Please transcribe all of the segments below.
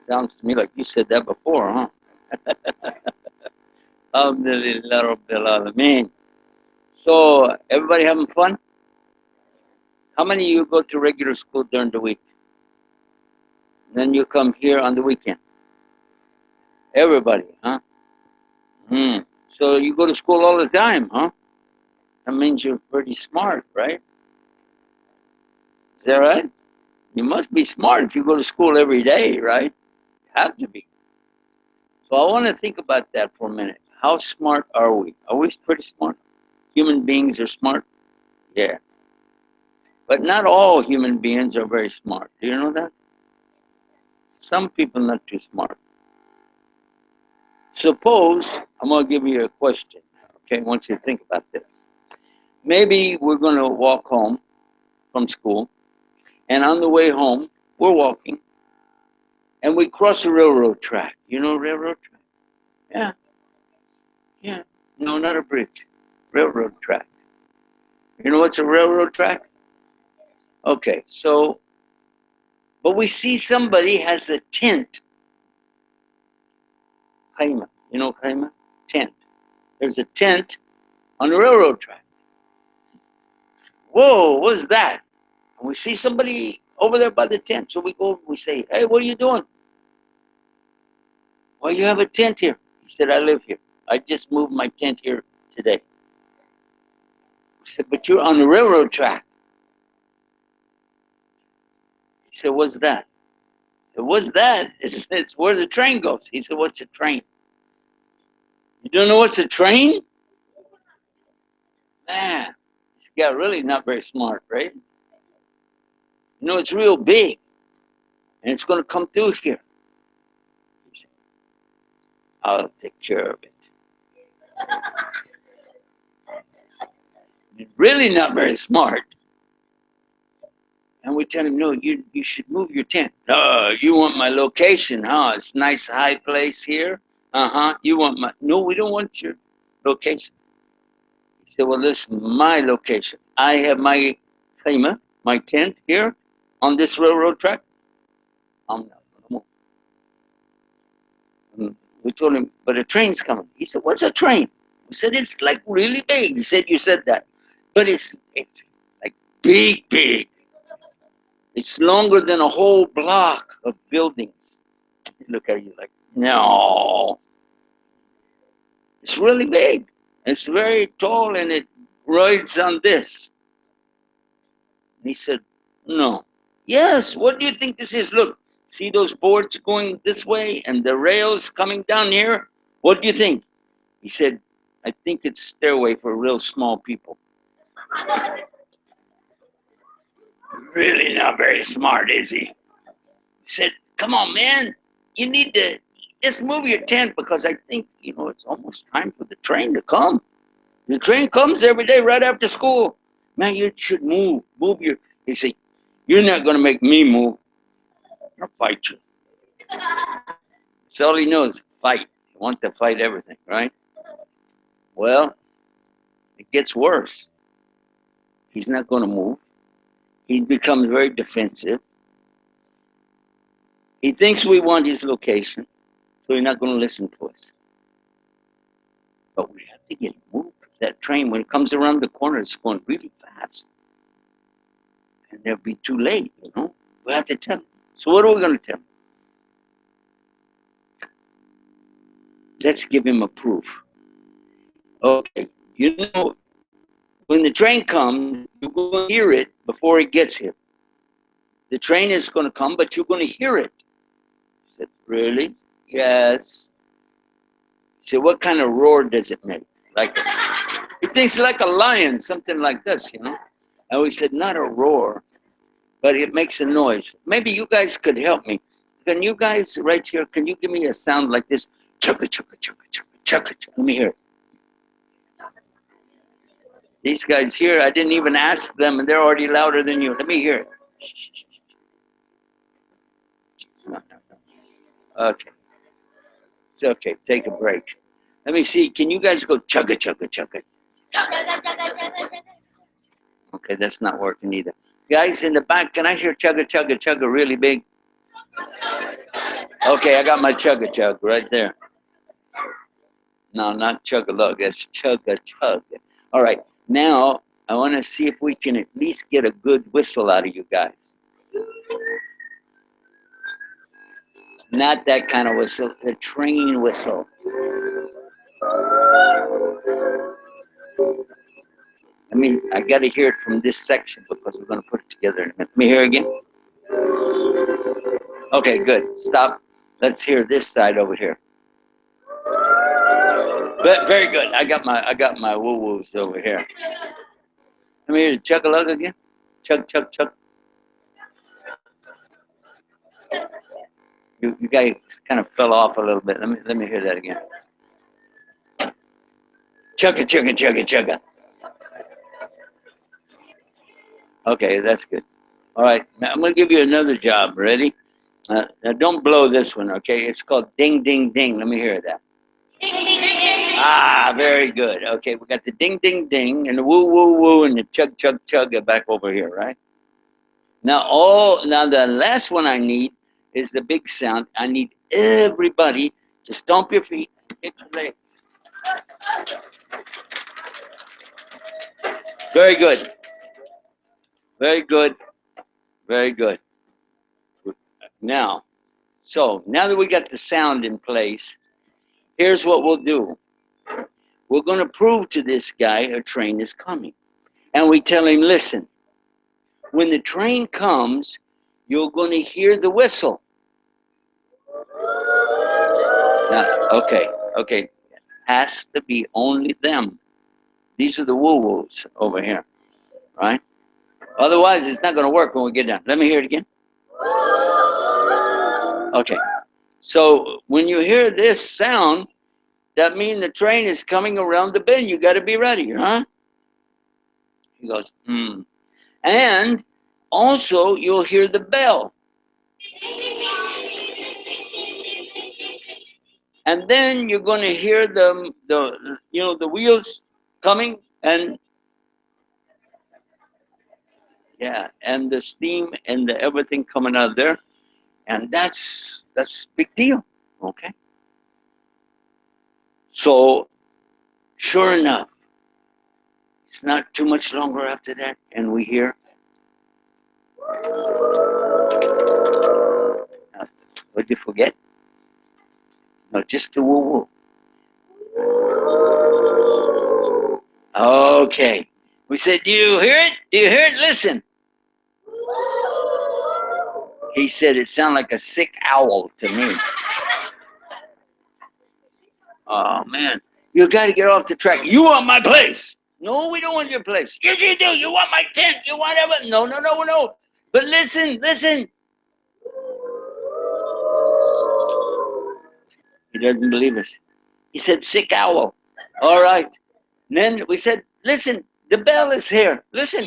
Sounds to me like you said that before, huh? Alhamdulillah Rabbil Alameen. So, everybody having fun? How many of you go to regular school during the week? Then you come here on the weekend? Everybody, huh? So you go to school all the time, huh? That means you're pretty smart, right? Is that right? You must be smart if you go to school every day, right? You have to be. So I want to think about that for a minute. How smart are we? Are we pretty smart? Human beings are smart? Yeah. But not all human beings are very smart. Do you know that? Some people not too smart. Suppose, I'm going to give you a question. Okay, I want you to think about this. Maybe we're going to walk home from school, and on the way home, we're walking, and we cross a railroad track. You know railroad track? Yeah. Yeah. No, not a bridge. Railroad track. You know what's a railroad track? Okay, so, but we see somebody has a tent. Khayma. You know khayma? Tent. There's a tent on the railroad track. Whoa, what's that? And we see somebody over there by the tent. So we go and we say, hey, what are you doing? Why you have a tent here? He said, I live here. I just moved my tent here today. We said, but you're on the railroad track. He said, what's that? I said, what's that? It's where the train goes. He said, what's a train? You don't know what's a train? Man, this guy really not very smart, right? You know, it's real big, and it's going to come through here. He said, I'll take care of it. Really not very smart. And we tell him, no, you should move your tent. You want my location, huh? It's a nice high place here. Uh-huh. You want my, no, we don't want your location. He said, well, this is my location. I have my khayma, my tent here on this railroad track. I'm not going to move. And we told him, but a train's coming. He said, what's a train? We said, it's like really big. He said, you said that. But it's like big. It's longer than a whole block of buildings. Look at you like, no. It's really big. It's very tall and it rides on this. And he said, no. Yes, what do you think this is? Look, see those boards going this way and the rails coming down here? What do you think? He said, I think it's stairway for real small people. Really not very smart, is he? He said, come on, man. You need to just move your tent because I think, you know, it's almost time for the train to come. The train comes every day right after school. Man, you should move. Move your... He said, you're not going to make me move. I'll fight you. That's all he knows, fight. He wants to fight everything, right? Well, it gets worse. He's not going to move. He becomes very defensive. He thinks we want his location, so he's not going to listen to us. But we have to get him moved. That train, when it comes around the corner, it's going really fast. And they'll be too late, you know? We have to tell him. So what are we going to tell him? Let's give him a proof. Okay, you know, when the train comes, you're going to hear it before it gets here. The train is going to come, but you're going to hear it. I said, really? Yes. He said, what kind of roar does it make? Like, he thinks like a lion, something like this, you know? And we said, not a roar, but it makes a noise. Maybe you guys could help me. Can you guys right here, can you give me a sound like this? Chugga, chugga, chugga, chugga, chugga, chugga. Let me hear it. These guys here, I didn't even ask them, and they're already louder than you. Let me hear it. No. Okay. It's okay. Take a break. Let me see. Can you guys go chugga, chugga, chugga? Okay, that's not working either. Guys in the back, can I hear chugga, chugga, chugga really big? Okay, I got my chug-a-chug right there. No, not chug-a-lug, that's chug-a-chug. All right, now I want to see if we can at least get a good whistle out of you guys. Not that kind of whistle, the train whistle. I mean, I got to hear it from this section because we're going to put it together in a minute. Let me hear again. Okay, good. Stop. Let's hear this side over here. But very good. I got my woo-woos over here. Let me hear the chug-a-lug again. Chug, chug, chug. You guys kind of fell off a little bit. Let me hear that again. Chugga, chugga, chugga, chugga. Okay, that's good. All right, now I'm going to give you another job. Ready? Now don't blow this one, okay? It's called ding, ding, ding. Let me hear that. Ding, ding, ding. Ah, very good. Okay, we got the ding, ding, ding, and the woo, woo, woo, and the chug, chug, chug back over here, right? Now, the last one I need is the big sound. I need everybody to stomp your feet and hit your legs. Very good. Very good. Very good. Now that we got the sound in place, here's what we'll do. We're going to prove to this guy a train is coming. And we tell him, listen, when the train comes, you're going to hear the whistle. Now, okay. Has to be only them. These are the woo-woos over here, right? Otherwise, it's not going to work when we get done. Let me hear it again. Okay. So when you hear this sound, that means the train is coming around the bend. You got to be ready, huh? He goes, And also, you'll hear the bell. And then you're going to hear the wheels coming and and the steam and the everything coming out of there. And that's big deal, okay? So, sure enough, it's not too much longer after that, and we hear. What'd you forget? No, just the woo-woo. Okay. We said, do you hear it? Do you hear it? Listen. He said it sounded like a sick owl to me. Oh, man. You got to get off the track. You want my place. No, we don't want your place. Yes, you do. You want my tent. You want everything. No. But listen. He doesn't believe us. He said, sick owl. All right. And then we said, listen, the bell is here. Listen.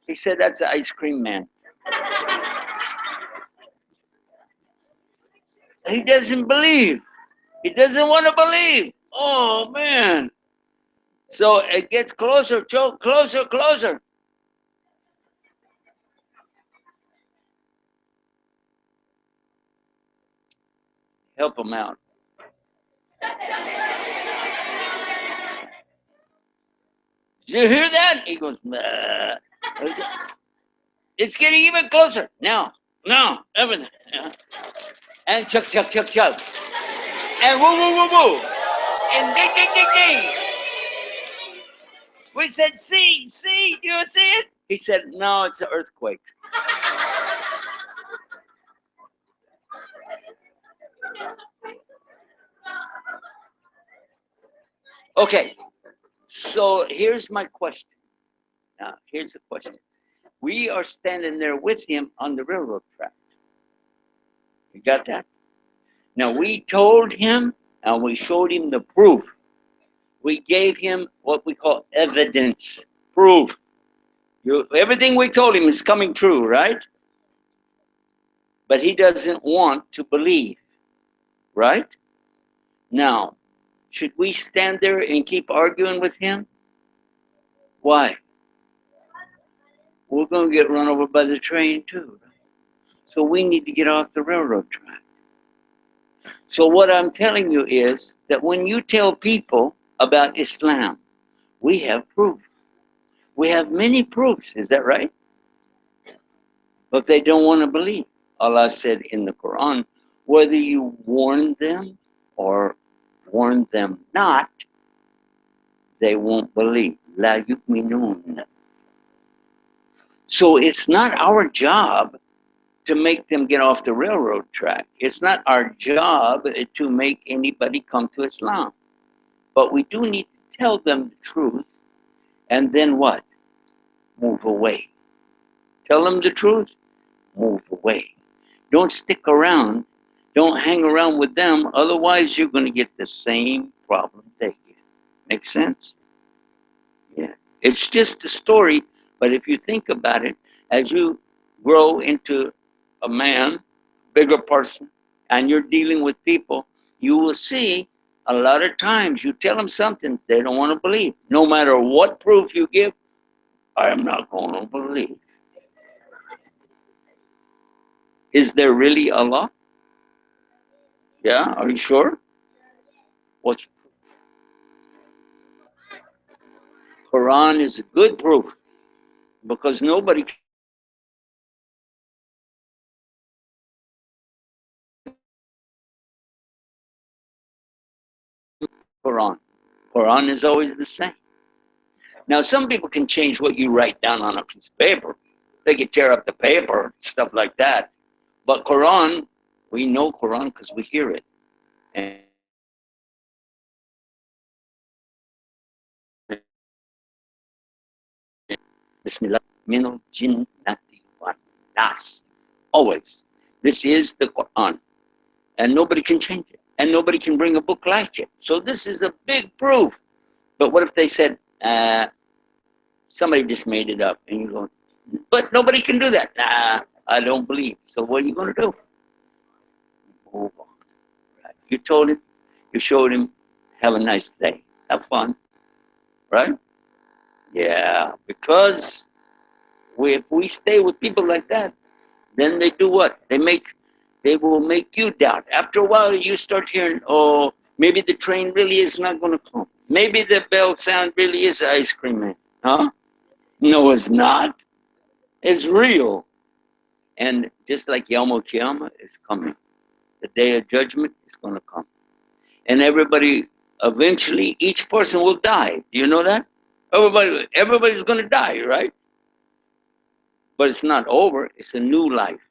He said, that's the ice cream man. He doesn't believe. He doesn't want to believe. Oh, man. So it gets closer, closer. Help him out. Did you hear that? He goes, nah. It's getting even closer. Now, everything. And chug. And woo. And ding. We said, see, do you see it? He said, no, it's an earthquake. Okay, so here's my question. Now, here's the question. We are standing there with him on the railroad track. You got that? Now, we told him and we showed him the proof. We gave him what we call evidence, proof. Everything we told him is coming true, right? But he doesn't want to believe, right? Now, should we stand there and keep arguing with him? Why? we're going to get run over by the train too. So we need to get off the railroad track. So what I'm telling you is that when you tell people about Islam, we have proof. We have many proofs, is that right? But they don't want to believe. Allah said in the Quran, whether you warn them or warn them not, they won't believe. La yu'minun. So it's not our job to make them get off the railroad track. It's not our job to make anybody come to Islam. But we do need to tell them the truth, and then what? Move away. Tell them the truth, move away. Don't stick around. Don't hang around with them. Otherwise, you're going to get the same problem they get. Make sense? Yeah. It's just a story, but if you think about it, as you grow into a man, bigger person, and you're dealing with people, you will see a lot of times you tell them something they don't want to believe. No matter what proof you give, I am not going to believe. Is there really Allah? Yeah, are you sure? What's Quran is a good proof because nobody can Quran. Quran is always the same. Now, some people can change what you write down on a piece of paper. They can tear up the paper, stuff like that. But Quran, we know Quran because we hear it. And Bismillah, minal jinnati wan nas. Always. This is the Quran. And nobody can change it. And nobody can bring a book like it. So this is a big proof. But what if they said, somebody just made it up? And you go, but nobody can do that. Nah, I don't believe. So what are you going to do? Move on. Right. You told him, you showed him, have a nice day. Have fun. Right? Yeah. Because if we stay with people like that, then they do what? They will make you doubt. After a while, you start hearing, oh, maybe the train really is not going to come. Maybe the bell sound really is ice cream man. Huh? No, it's not. It's real. And just like Yawm al-Qiyamah is coming, the day of judgment is going to come. And everybody, eventually, each person will die. Do you know that? Everybody's going to die, right? But it's not over. It's a new life.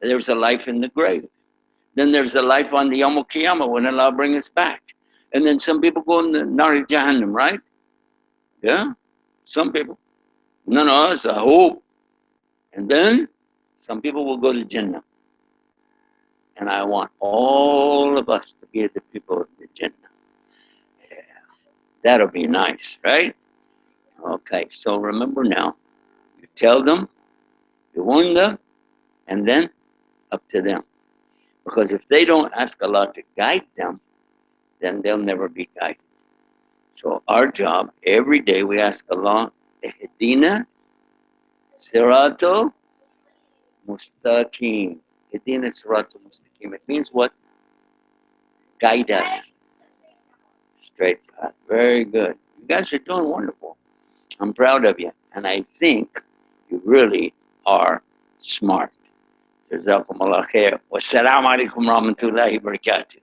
There's a life in the grave. Then there's a life on the Yawm al-Qiyamah when Allah brings us back. And then some people go in the Nar Jahannam, right? Yeah, some people. None of us, I hope. And then some people will go to Jannah. And I want all of us to be the people of the Jannah. Yeah, that'll be nice, right? Okay, so remember now, you tell them, you warn them, and then up to them. Because if they don't ask Allah to guide them, then they'll never be guided. So our job, every day we ask Allah, Ihdina Siratul Mustaqim. Ihdina Siratul Mustaqim. It means what? Guide us. Straight path. Very good. You guys are doing wonderful. I'm proud of you. And I think you really are smart. Jazakumullah khair. Wassalamu alaikum warahmatullahi wabarakatuh.